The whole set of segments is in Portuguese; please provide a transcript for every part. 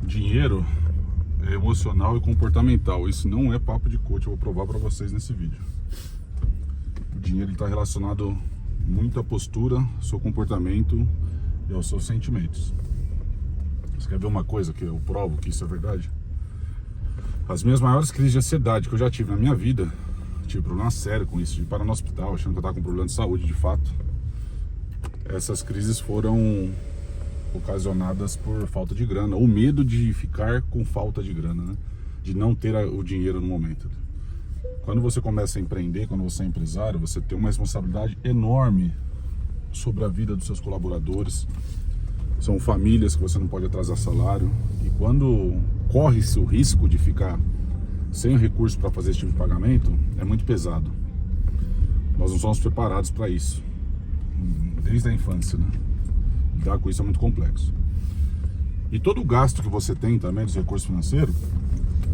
Dinheiro é emocional e comportamental. Isso não é papo de coach, eu vou provar para vocês nesse vídeo. O dinheiro está relacionado muito à postura, ao seu comportamento e aos seus sentimentos. Você quer ver uma coisa que eu provo que isso é verdade? As minhas maiores crises de ansiedade que eu já tive na minha vida, tive problema sério com isso, de parar no hospital achando que eu estava com problema de saúde de fato. Essas crises foram ocasionadas por falta de grana, ou medo de ficar com falta de grana, né? De não ter o dinheiro no momento. Quando você começa a empreender, quando você é empresário, você tem uma responsabilidade enorme sobre a vida dos seus colaboradores. São famílias que você não pode atrasar salário. E quando corre-se o risco de ficar sem recurso para fazer esse tipo de pagamento, é muito pesado. Nós não somos preparados para isso, desde a infância, né? Lidar com isso é muito complexo. E todo o gasto que você tem também dos recursos financeiros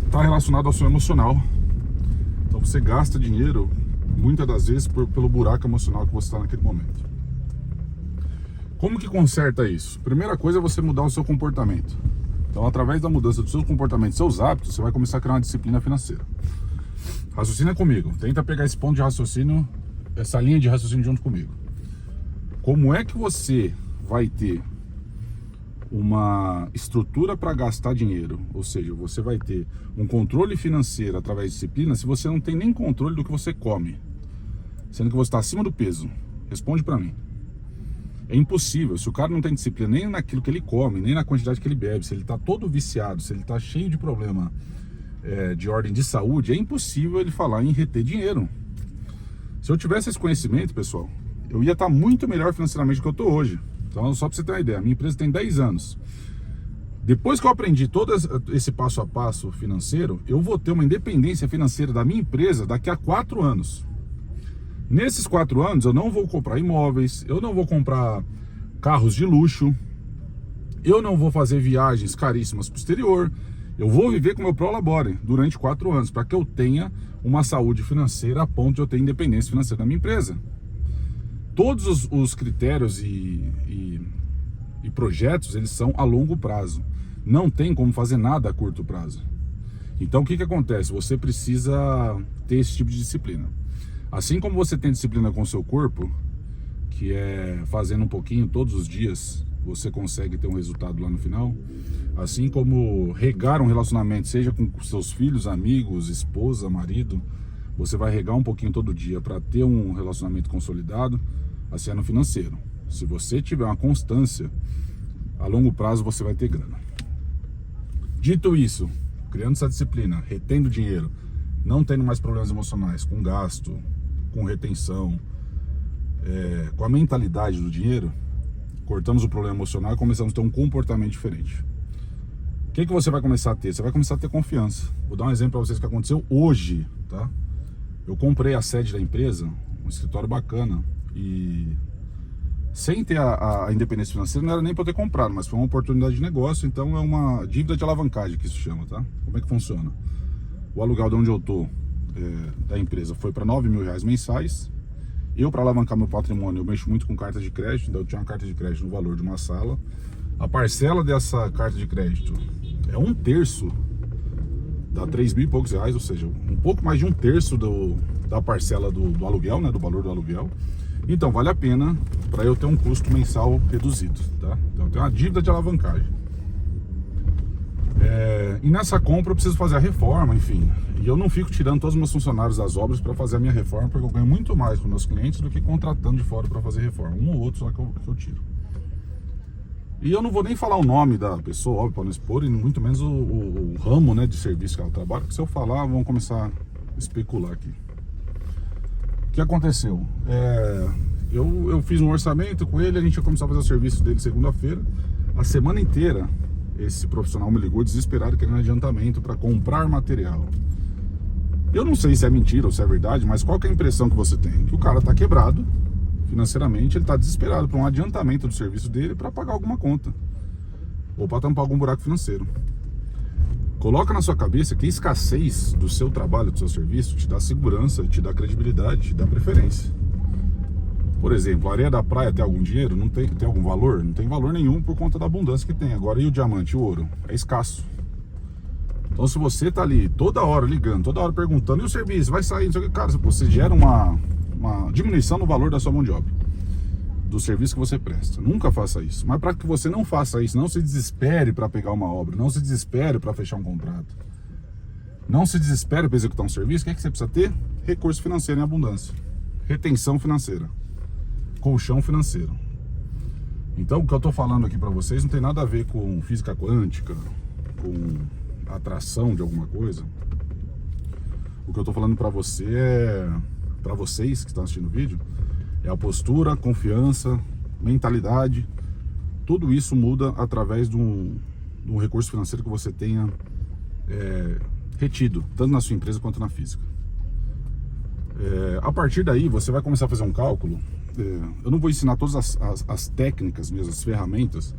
está relacionado ao seu emocional. Então você gasta dinheiro muitas das vezes pelo buraco emocional que você está naquele momento. Como que conserta isso? Primeira coisa é você mudar o seu comportamento. Então, através da mudança dos seus comportamentos, seus hábitos, você vai começar a criar uma disciplina financeira. Raciocina comigo. Tenta pegar esse ponto de raciocínio, essa linha de raciocínio junto comigo. Como é que você vai ter uma estrutura para gastar dinheiro? Ou seja, você vai ter um controle financeiro através de disciplina se você não tem nem controle do que você come, sendo que você está acima do peso. Responde para mim. É impossível. Se o cara não tem disciplina nem naquilo que ele come, nem na quantidade que ele bebe, se ele está todo viciado, se ele está cheio de problema de ordem de saúde, é impossível ele falar em reter dinheiro. Se eu tivesse esse conhecimento, pessoal, eu ia estar muito melhor financeiramente do que eu estou hoje. Então, só para você ter uma ideia, a minha empresa tem 10 anos. Depois que eu aprendi todo esse passo a passo financeiro, eu vou ter uma independência financeira da minha empresa daqui a 4 anos. Nesses 4 anos, eu não vou comprar imóveis, eu não vou comprar carros de luxo, eu não vou fazer viagens caríssimas para o exterior, eu vou viver com o meu prolabore durante 4 anos, para que eu tenha uma saúde financeira a ponto de eu ter independência financeira da minha empresa. Todos os critérios e projetos, eles são a longo prazo. Não tem como fazer nada a curto prazo. Então, o que acontece? Você precisa ter esse tipo de disciplina. Assim como você tem disciplina com o seu corpo, que é fazendo um pouquinho todos os dias, você consegue ter um resultado lá no final. Assim como regar um relacionamento, seja com seus filhos, amigos, esposa, marido, você vai regar um pouquinho todo dia para ter um relacionamento consolidado. Assim é no financeiro. Se você tiver uma constância, a longo prazo você vai ter grana. Dito isso, criando essa disciplina, retendo dinheiro, não tendo mais problemas emocionais com gasto, com retenção, com a mentalidade do dinheiro, cortamos o problema emocional e começamos a ter um comportamento diferente. O que você vai começar a ter? Você vai começar a ter confiança. Vou dar um exemplo para vocês que aconteceu hoje, tá? Eu comprei a sede da empresa, um escritório bacana, e sem ter a independência financeira não era nem para eu ter comprado, mas foi uma oportunidade de negócio, então é uma dívida de alavancagem que isso chama, tá? Como é que funciona? O aluguel de onde eu tô, da empresa, foi para R$9 mil mensais. Eu, para alavancar meu patrimônio, eu mexo muito com carta de crédito, então eu tinha uma carta de crédito no valor de uma sala. A parcela dessa carta de crédito é 1/3, dá 3 mil e poucos reais, ou seja, um pouco mais de 1/3 da parcela do aluguel, né, do valor do aluguel. Então vale a pena para eu ter um custo mensal reduzido, tá? Então eu tenho uma dívida de alavancagem. E nessa compra eu preciso fazer a reforma, enfim. E eu não fico tirando todos os meus funcionários das obras para fazer a minha reforma, porque eu ganho muito mais com meus clientes do que contratando de fora para fazer reforma. Um ou outro só que eu tiro. E eu não vou nem falar o nome da pessoa, óbvio, para não expor, e muito menos o ramo, né, de serviço que ela trabalha, porque se eu falar, vão começar a especular aqui. O que aconteceu? Eu fiz um orçamento com ele, a gente ia começar a fazer o serviço dele segunda-feira. A semana inteira, esse profissional me ligou desesperado, querendo adiantamento para comprar material. Eu não sei se é mentira ou se é verdade, mas qual que é a impressão que você tem? Que o cara está quebrado financeiramente, ele está desesperado por um adiantamento do serviço dele para pagar alguma conta ou para tampar algum buraco financeiro. Coloca na sua cabeça que a escassez do seu trabalho, do seu serviço, te dá segurança, te dá credibilidade, te dá preferência. Por exemplo, a areia da praia tem algum dinheiro? Não tem, tem algum valor? Não tem valor nenhum por conta da abundância que tem. Agora, e o diamante, o ouro? É escasso. Então, se você tá ali toda hora ligando, toda hora perguntando, e o serviço vai sair, não sei o que, cara, você gera uma diminuição no valor da sua mão de obra, do serviço que você presta. Nunca faça isso. Mas para que você não faça isso, não se desespere para pegar uma obra, não se desespere para fechar um contrato, não se desespere para executar um serviço, o que é que você precisa ter? Recurso financeiro em abundância, retenção financeira, colchão financeiro. Então, o que eu estou falando aqui para vocês não tem nada a ver com física quântica, com atração de alguma coisa. O que eu estou falando para você para vocês que estão assistindo o vídeo, é a postura, confiança, mentalidade. Tudo isso muda através de um recurso financeiro que você tenha retido, tanto na sua empresa quanto na física. A partir daí, você vai começar a fazer um cálculo. Eu não vou ensinar todas as técnicas mesmo, as ferramentas,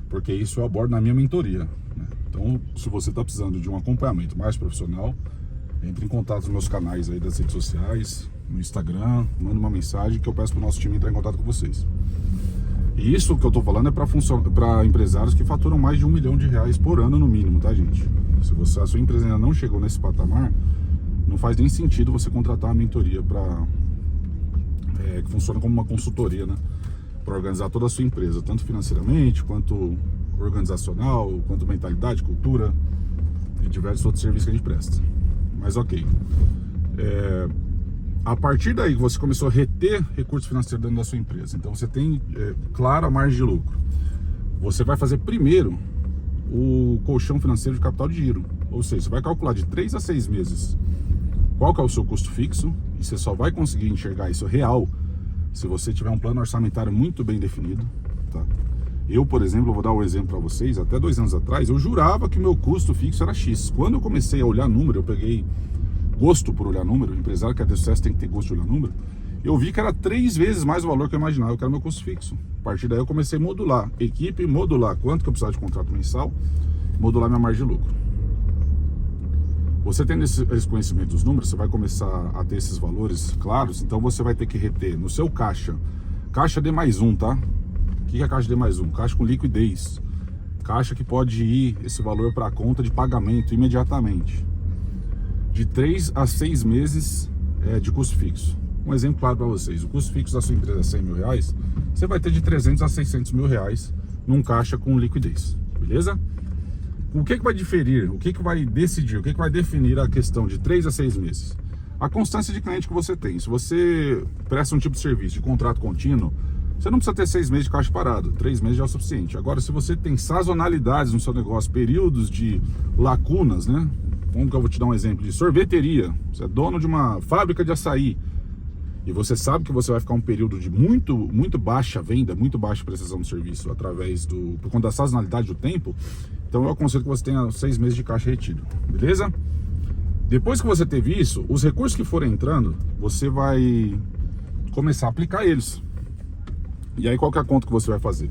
porque isso eu abordo na minha mentoria, né? Então, se você está precisando de um acompanhamento mais profissional, entre em contato nos meus canais aí das redes sociais, no Instagram, manda uma mensagem que eu peço para o nosso time entrar em contato com vocês. E isso que eu estou falando é para empresários que faturam mais de R$1 milhão por ano no mínimo, tá, gente? Se a sua empresa ainda não chegou nesse patamar, não faz nem sentido você contratar uma mentoria que funciona como uma consultoria, né? Para organizar toda a sua empresa, tanto financeiramente, quanto organizacional, quanto mentalidade, cultura e diversos outros serviços que a gente presta. Mas ok. A partir daí que você começou a reter recursos financeiros dentro da sua empresa, então você tem, claro, a margem de lucro. Você vai fazer primeiro o colchão financeiro de capital de giro. Ou seja, você vai calcular de 3 a 6 meses qual que é o seu custo fixo, e você só vai conseguir enxergar isso real se você tiver um plano orçamentário muito bem definido, tá? Eu, por exemplo, vou dar um exemplo para vocês. Até 2 anos atrás, eu jurava que o meu custo fixo era X. Quando eu comecei a olhar número, eu peguei gosto por olhar número. O empresário que quer ter sucesso tem que ter gosto de olhar número. Eu vi que era 3 vezes mais o valor que eu imaginava, que era o meu custo fixo. A partir daí eu comecei a modular equipe, modular quanto que eu precisava de contrato mensal, modular minha margem de lucro. Você tendo esse conhecimento dos números, você vai começar a ter esses valores claros. Então você vai ter que reter no seu caixa D+1, tá? O que é caixa D+1? Caixa com liquidez. Caixa que pode ir esse valor para a conta de pagamento imediatamente. De 3 a 6 meses de custo fixo. Um exemplo claro para vocês. O custo fixo da sua empresa é R$100 mil. Você vai ter de 300 a 600 mil reais num caixa com liquidez. Beleza? O que vai diferir? O que vai decidir? O que vai definir a questão de 3 a 6 meses? A constância de cliente que você tem. Se você presta um tipo de serviço de contrato contínuo, você não precisa ter 6 meses de caixa parado, 3 meses já é o suficiente. Agora, se você tem sazonalidades no seu negócio, períodos de lacunas, né? Como que eu vou te dar um exemplo de sorveteria? Você é dono de uma fábrica de açaí e você sabe que você vai ficar um período de muito baixa venda, muito baixa prestação de serviço por conta da sazonalidade do tempo. Então eu aconselho que você tenha 6 meses de caixa retido, beleza? Depois que você teve isso, os recursos que forem entrando, você vai começar a aplicar eles. E aí qual que é a conta que você vai fazer?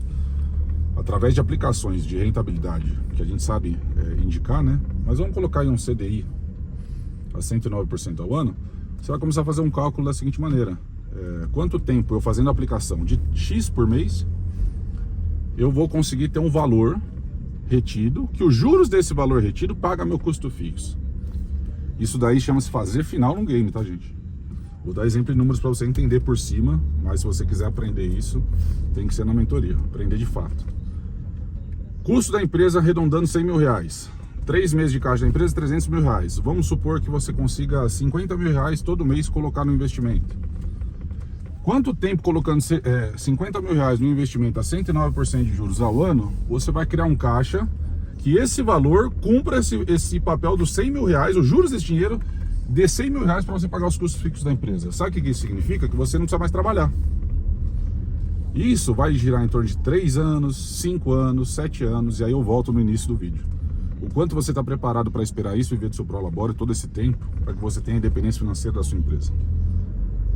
Através de aplicações de rentabilidade, que a gente sabe indicar, né? Mas vamos colocar aí um CDI a 109% ao ano. Você vai começar a fazer um cálculo da seguinte maneira: quanto tempo eu fazendo a aplicação de X por mês, eu vou conseguir ter um valor retido, que os juros desse valor retido paga meu custo fixo. Isso daí chama-se fazer final no game, tá, gente? Vou dar exemplo de números para você entender por cima, mas se você quiser aprender isso, tem que ser na mentoria, aprender de fato. Custo da empresa arredondando R$100 mil. 3 meses de caixa da empresa, R$300 mil. Vamos supor que você consiga R$50 mil todo mês colocar no investimento. Quanto tempo colocando R$50 mil no investimento a 109% de juros ao ano, você vai criar um caixa que esse valor cumpra esse papel dos R$100 mil, os juros desse dinheiro, de R$100 mil para você pagar os custos fixos da empresa. Sabe o que isso significa? Que você não precisa mais trabalhar. Isso vai girar em torno de 3 anos, 5 anos, 7 anos, e aí eu volto no início do vídeo. O quanto você está preparado para esperar isso, viver do seu prolabore todo esse tempo, para que você tenha independência financeira da sua empresa.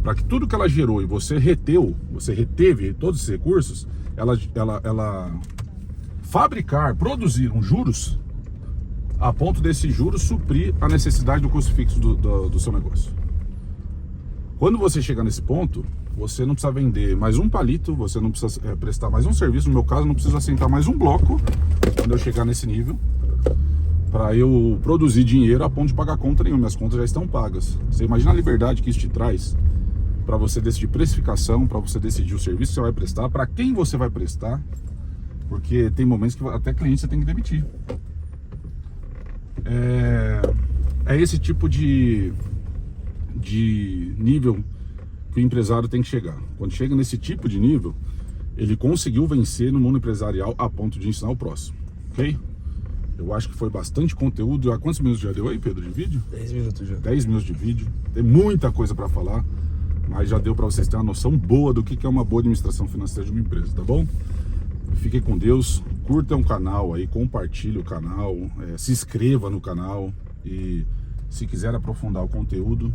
Para que tudo que ela gerou e você reteve todos esses recursos, ela fabricar, produzir juros, a ponto desses juros suprir a necessidade do custo fixo do seu negócio. Quando você chegar nesse ponto, você não precisa vender mais um palito, você não precisa prestar mais um serviço. No meu caso, não precisa assentar mais um bloco quando eu chegar nesse nível, para eu produzir dinheiro a ponto de pagar conta nenhuma. Minhas contas já estão pagas. Você imagina a liberdade que isso te traz para você decidir precificação, para você decidir o serviço que você vai prestar, para quem você vai prestar, porque tem momentos que até cliente você tem que demitir. É esse tipo de nível que o empresário tem que chegar. Quando chega nesse tipo de nível, ele conseguiu vencer no mundo empresarial a ponto de ensinar o próximo, ok? Eu acho que foi bastante conteúdo. Há quantos minutos já deu aí, Pedro, de vídeo? 10 minutos já. 10 minutos de vídeo. Tem muita coisa para falar, mas já deu para vocês terem uma noção boa do que é uma boa administração financeira de uma empresa, tá bom? Fiquem com Deus, curtam o canal aí, compartilhe o canal, se inscreva no canal e se quiser aprofundar o conteúdo,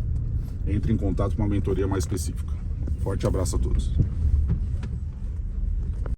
entre em contato com uma mentoria mais específica. Forte abraço a todos.